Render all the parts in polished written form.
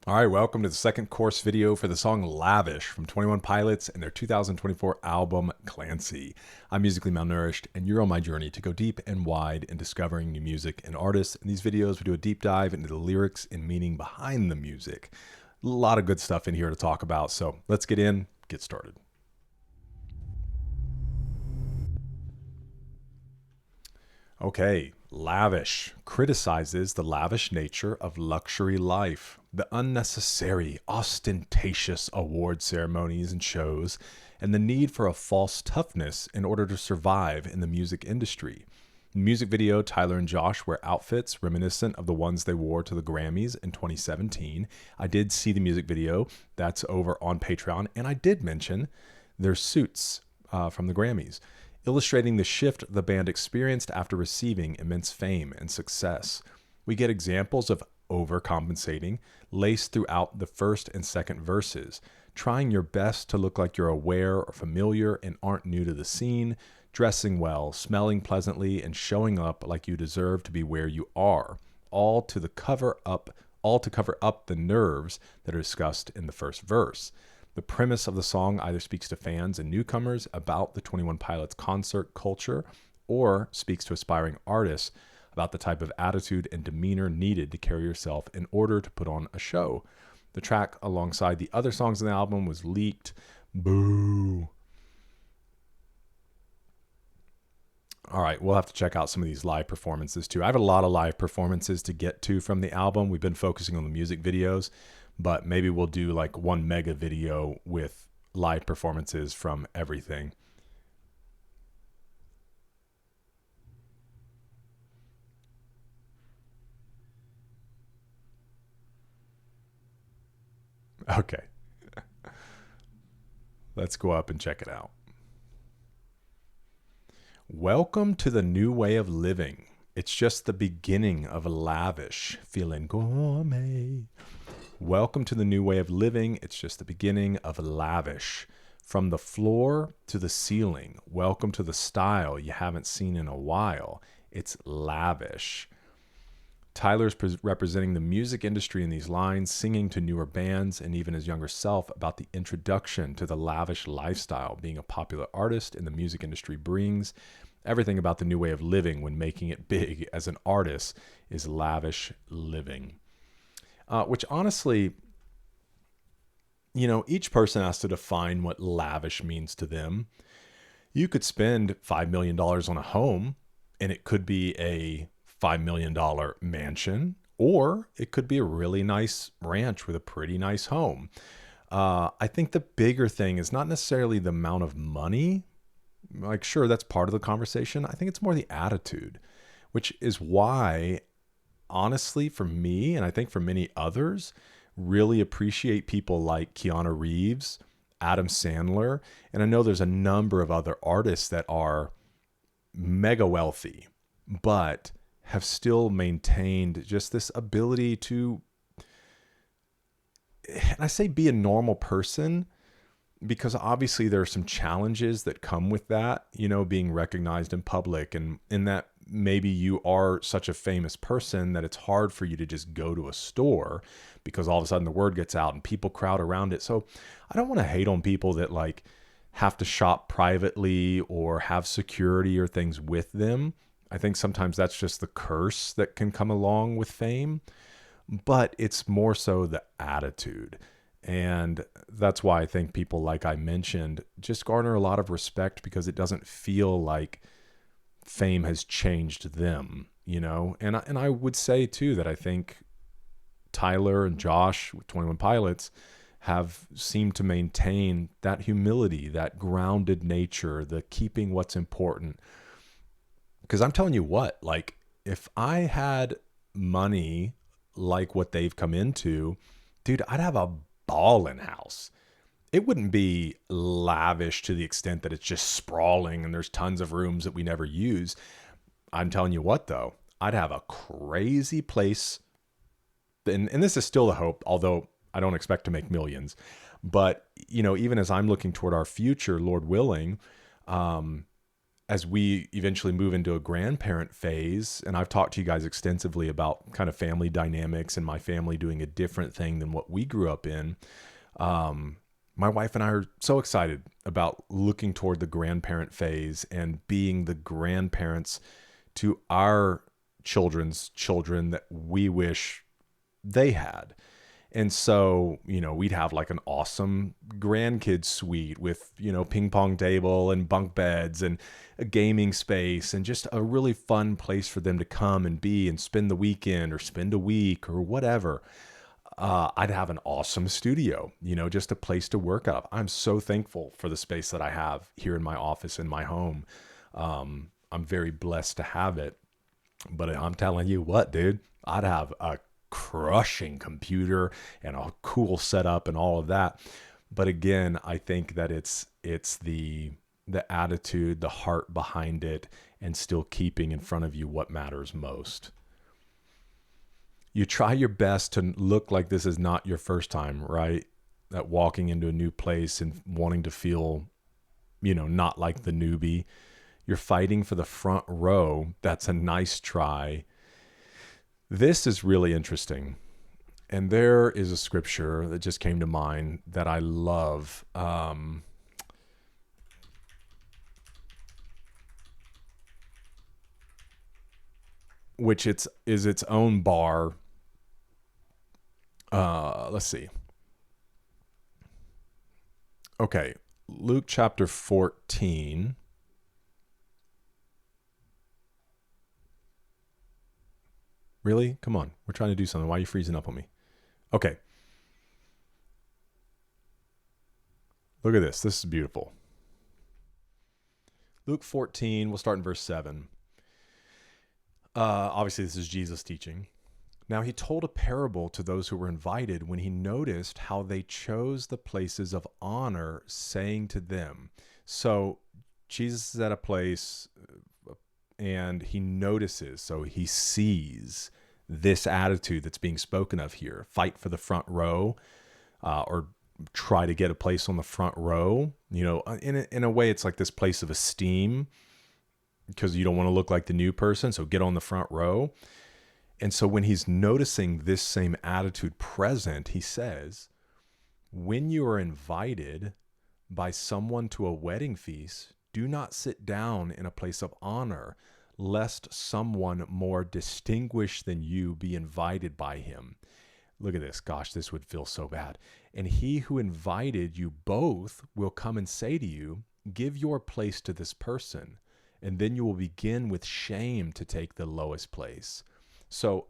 All right, welcome to the second course video for the song Lavish from 21 Pilots and their 2024 album Clancy. I'm musically malnourished, and you're on my journey to go deep and wide in discovering new music and artists. In these videos, we do a deep dive into the lyrics and meaning behind the music. A lot of good stuff in here to talk about, so let's get started. Okay, Lavish criticizes the lavish nature of luxury life, the unnecessary, ostentatious award ceremonies and shows, and the need for a false toughness in order to survive in the music industry. In the music video, Tyler and Josh wear outfits reminiscent of the ones they wore to the Grammys in 2017. I did see the music video. That's over on Patreon. And I did mention their suits from the Grammys, illustrating the shift the band experienced after receiving immense fame and success. We get examples of overcompensating laced throughout the first and second verses, trying your best to look like you're aware or familiar and aren't new to the scene, dressing well, smelling pleasantly, and showing up like you deserve to be where you are, all to cover up the nerves that are discussed in the first verse. The premise of the song either speaks to fans and newcomers about the 21 Pilots concert culture or speaks to aspiring artists about the type of attitude and demeanor needed to carry yourself in order to put on a show. The track alongside the other songs in the album was leaked. Boo. All right, we'll have to check out some of these live performances too. I have a lot of live performances to get to from the album. We've been focusing on the music videos, but maybe we'll do like one mega video with live performances from everything. Okay, let's go up and check it out. Welcome to the new way of living. It's just the beginning of a lavish, feeling gourmet. Welcome to the new way of living. It's just the beginning of a lavish. From the floor to the ceiling. Welcome to the style you haven't seen in a while. It's lavish. Tyler's representing the music industry in these lines, singing to newer bands and even his younger self about the introduction to the lavish lifestyle being a popular artist in the music industry brings. Everything about the new way of living when making it big as an artist is lavish living. Which honestly, each person has to define what lavish means to them. You could spend $5 million on a home and it could be a $5 million mansion, or it could be a really nice ranch with a pretty nice home. I think the bigger thing is not necessarily the amount of money. Like, sure, that's part of the conversation. I think it's more the attitude, which is why, honestly, for me, and I think for many others, really appreciate people like Keanu Reeves, Adam Sandler, and I know there's a number of other artists that are mega wealthy, but have still maintained just this ability to, and I say be a normal person, because obviously there are some challenges that come with that, being recognized in public, and in that maybe you are such a famous person that it's hard for you to just go to a store because all of a sudden the word gets out and people crowd around it. So I don't want to hate on people that like have to shop privately or have security or things with them. I think sometimes that's just the curse that can come along with fame, but it's more so the attitude. And that's why I think people, like I mentioned, just garner a lot of respect because it doesn't feel like fame has changed them, And I would say too that I think Tyler and Josh with 21 Pilots have seemed to maintain that humility, that grounded nature, the keeping what's important. Because I'm telling you what, like if I had money like what they've come into, dude, I'd have a ballin' house. It wouldn't be lavish to the extent that it's just sprawling and there's tons of rooms that we never use. I'm telling you what, though, I'd have a crazy place. And this is still the hope, although I don't expect to make millions. But, even as I'm looking toward our future, Lord willing, as we eventually move into a grandparent phase, and I've talked to you guys extensively about kind of family dynamics and my family doing a different thing than what we grew up in. My wife and I are so excited about looking toward the grandparent phase and being the grandparents to our children's children that we wish they had. And so, we'd have like an awesome grandkids suite with, ping pong table and bunk beds and a gaming space and just a really fun place for them to come and be and spend the weekend or spend a week or whatever. I'd have an awesome studio, just a place to work up. I'm so thankful for the space that I have here in my office, in my home. I'm very blessed to have it. But I'm telling you what, dude, I'd have a crushing computer and a cool setup and all of that. But again, I think that it's the attitude, the heart behind it, and still keeping in front of you what matters most. You try your best to look like this is not your first time, right? That walking into a new place and wanting to feel, not like the newbie. You're fighting for the front row. That's a nice try. This is really interesting. And there is a scripture that just came to mind that I love. Which is its own bar. Let's see. Okay. Luke chapter 14. Really? Come on. We're trying to do something. Why are you freezing up on me? Okay. Look at this. This is beautiful. Luke 14, we'll start in verse 7. Obviously, this is Jesus teaching. Now, he told a parable to those who were invited when he noticed how they chose the places of honor, saying to them. So, Jesus is at a place and he notices, so he sees this attitude that's being spoken of here. Fight for the front row, or try to get a place on the front row. In a way, it's like this place of esteem because you don't want to look like the new person, so get on the front row. And so when he's noticing this same attitude present, he says, when you are invited by someone to a wedding feast, do not sit down in a place of honor, lest someone more distinguished than you be invited by him. Look at this. Gosh, this would feel so bad. And he who invited you both will come and say to you, give your place to this person. And then you will begin with shame to take the lowest place. So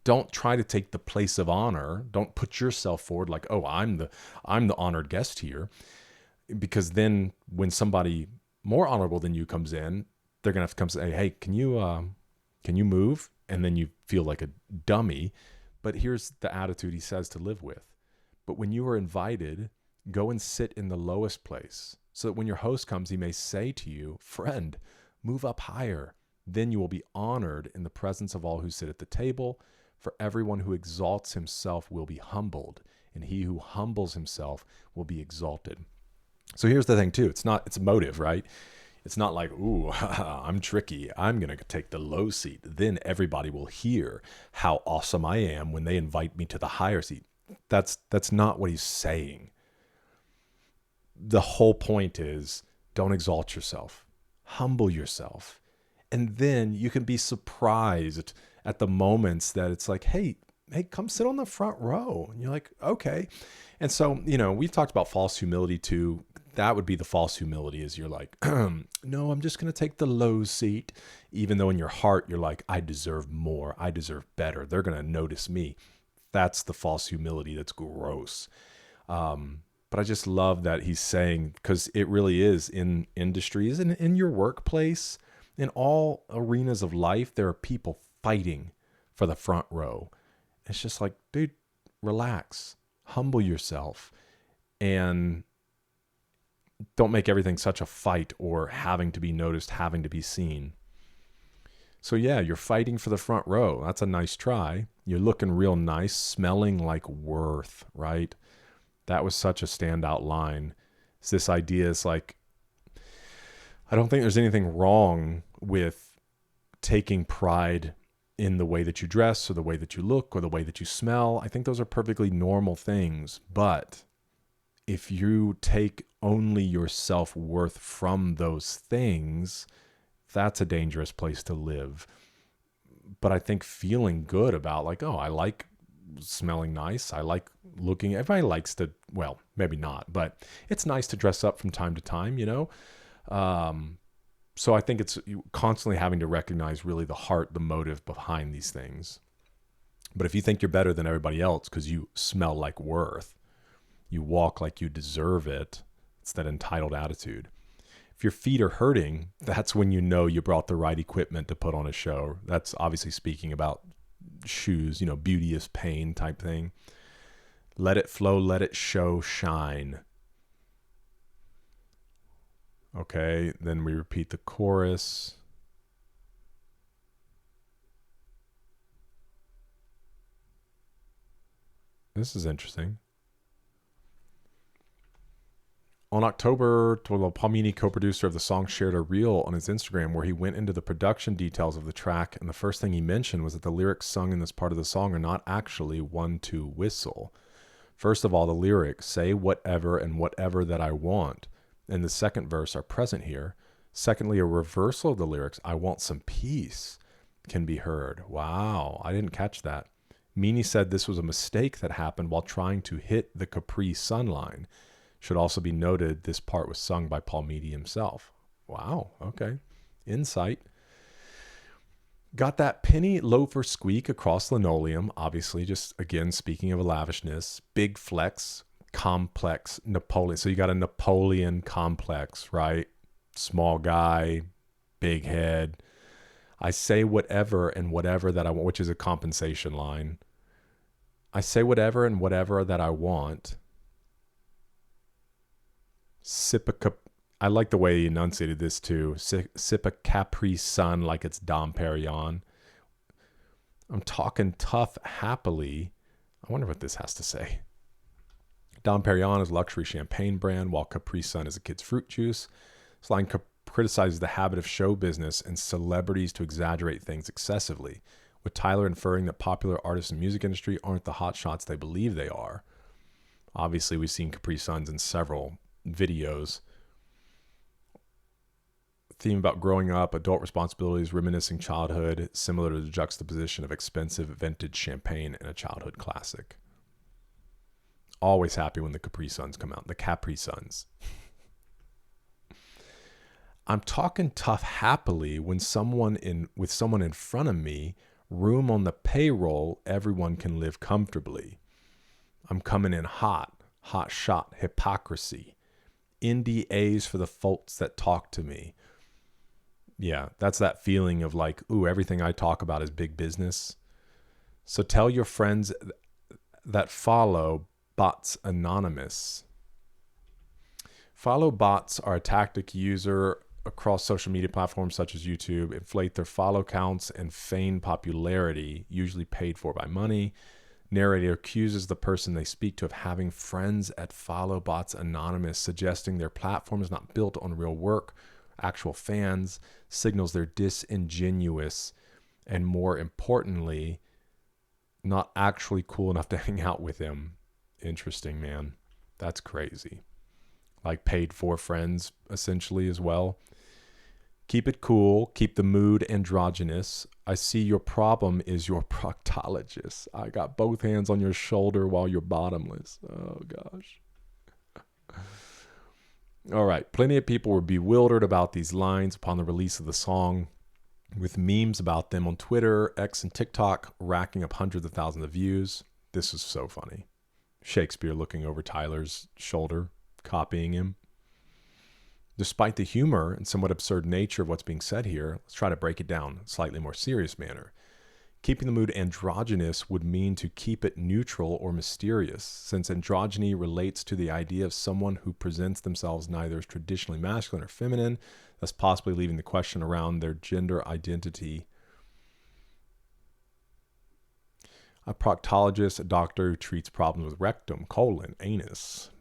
don't try to take the place of honor. Don't put yourself forward like, oh, I'm the honored guest here. Because then when somebody more honorable than you comes in, they're going to have to come say, hey, can you move? And then you feel like a dummy. But here's the attitude he says to live with. But when you are invited, go and sit in the lowest place, so that when your host comes, he may say to you, friend, move up higher. Then you will be honored in the presence of all who sit at the table. For everyone who exalts himself will be humbled, and he who humbles himself will be exalted. So here's the thing too. It's a motive, right? It's not like, ooh, I'm tricky. I'm going to take the low seat. Then everybody will hear how awesome I am when they invite me to the higher seat. That's not what he's saying. The whole point is, don't exalt yourself. Humble yourself. And then you can be surprised at the moments that it's like, hey, come sit on the front row. And you're like, okay. And so, we've talked about false humility too. That would be the false humility, is you're like, no, I'm just going to take the low seat. Even though in your heart, you're like, I deserve more. I deserve better. They're going to notice me. That's the false humility. That's gross. But I just love that he's saying, because it really is in industries and in your workplace, in all arenas of life, there are people fighting for the front row. It's just like, dude, relax, humble yourself, and don't make everything such a fight or having to be noticed, having to be seen. So yeah, you're fighting for the front row. That's a nice try. You're looking real nice, smelling like worth, right? That was such a standout line. It's this idea. It's like, I don't think there's anything wrong with taking pride in the way that you dress or the way that you look or the way that you smell. I think those are perfectly normal things. But if you take only your self-worth from those things, that's a dangerous place to live. But I think feeling good about like, oh, I like smelling nice. I like looking. Everybody likes to, well, maybe not, but it's nice to dress up from time to time, you know? So I think it's constantly having to recognize really the heart, the motive behind these things. But if you think you're better than everybody else because you smell like worth, you walk like you deserve it, it's that entitled attitude. If your feet are hurting, that's when you know you brought the right equipment to put on a show. That's obviously speaking about shoes, you know, beauty is pain type thing. Let it flow, let it show, shine. Okay, then we repeat the chorus. This is interesting. On October, Tolo Palmini, co-producer of the song, shared a reel on his Instagram where he went into the production details of the track, and the first thing he mentioned was that the lyrics sung in this part of the song are not actually 1-2 whistle. First of all, the lyrics, say whatever and whatever that I want, and the second verse are present here. Secondly, a reversal of the lyrics, I want some peace, can be heard. Wow, I didn't catch that. Meany said this was a mistake that happened while trying to hit the Capri Sun line. Should also be noted, this part was sung by Paul Meady himself. Wow, okay. Insight. Got that penny loafer squeak across linoleum, obviously, just again, speaking of lavishness. Big flex, complex, Napoleon. So you got a Napoleon complex, right? Small guy, big head. I say whatever and whatever that I want, which is a compensation line. I say whatever and whatever that I want. I like the way he enunciated this too. Sip a Capri Sun like it's Dom Perignon. I'm talking tough happily. I wonder what this has to say. Dom Perignon is a luxury champagne brand, while Capri Sun is a kid's fruit juice. This line criticizes the habit of show business and celebrities to exaggerate things excessively, with Tyler inferring that popular artists in the music industry aren't the hotshots they believe they are. Obviously, we've seen Capri Suns in several videos. Theme about growing up, adult responsibilities, reminiscing childhood, similar to the juxtaposition of expensive vintage champagne and a childhood classic. Always happy when the Capri Suns come out. The Capri Suns. I'm talking tough happily when with someone in front of me, room on the payroll, everyone can live comfortably. I'm coming in hot shot, hypocrisy. NDAs for the folks that talk to me. Yeah, that's that feeling of like, ooh, everything I talk about is big business. So tell your friends that follow bots anonymous. Follow bots are a tactic user across social media platforms such as YouTube inflate their follow counts and feign popularity, usually paid for by money. Narrator accuses the person they speak to of having friends at Follow Bots Anonymous, suggesting their platform is not built on real work, actual fans, signals they're disingenuous, and more importantly, not actually cool enough to hang out with him. Interesting, man. That's crazy. Like paid for friends, essentially, as well. Keep it cool. Keep the mood androgynous. I see your problem is your proctologist. I got both hands on your shoulder while you're bottomless. Oh, gosh. All right. Plenty of people were bewildered about these lines upon the release of the song, with memes about them on Twitter, X, and TikTok racking up hundreds of thousands of views. This is so funny. Shakespeare looking over Tyler's shoulder, copying him. Despite the humor and somewhat absurd nature of what's being said here, let's try to break it down in a slightly more serious manner. Keeping the mood androgynous would mean to keep it neutral or mysterious, since androgyny relates to the idea of someone who presents themselves neither as traditionally masculine or feminine, thus possibly leaving the question around their gender identity. A proctologist, a doctor who treats problems with rectum, colon, anus,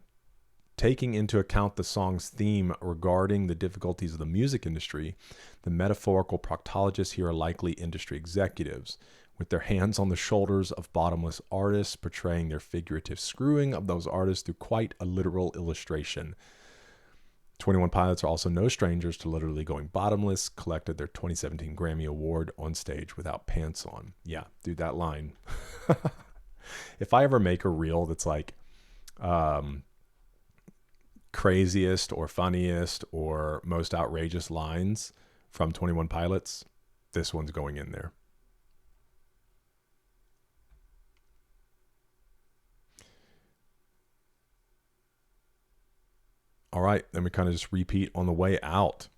Taking into account the song's theme regarding the difficulties of the music industry, the metaphorical proctologists here are likely industry executives, with their hands on the shoulders of bottomless artists, portraying their figurative screwing of those artists through quite a literal illustration. 21 Pilots are also no strangers to literally going bottomless, collected their 2017 Grammy Award on stage without pants on. Yeah, dude, that line. If I ever make a reel that's like craziest or funniest or most outrageous lines from 21 Pilots, this one's going in there. All right, then we kind of just repeat on the way out.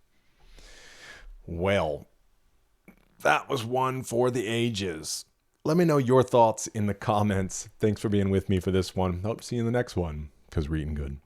Well, that was one for the ages. Let me know your thoughts in the comments. Thanks for being with me for this one. Hope to see you in the next one, because we're eating good.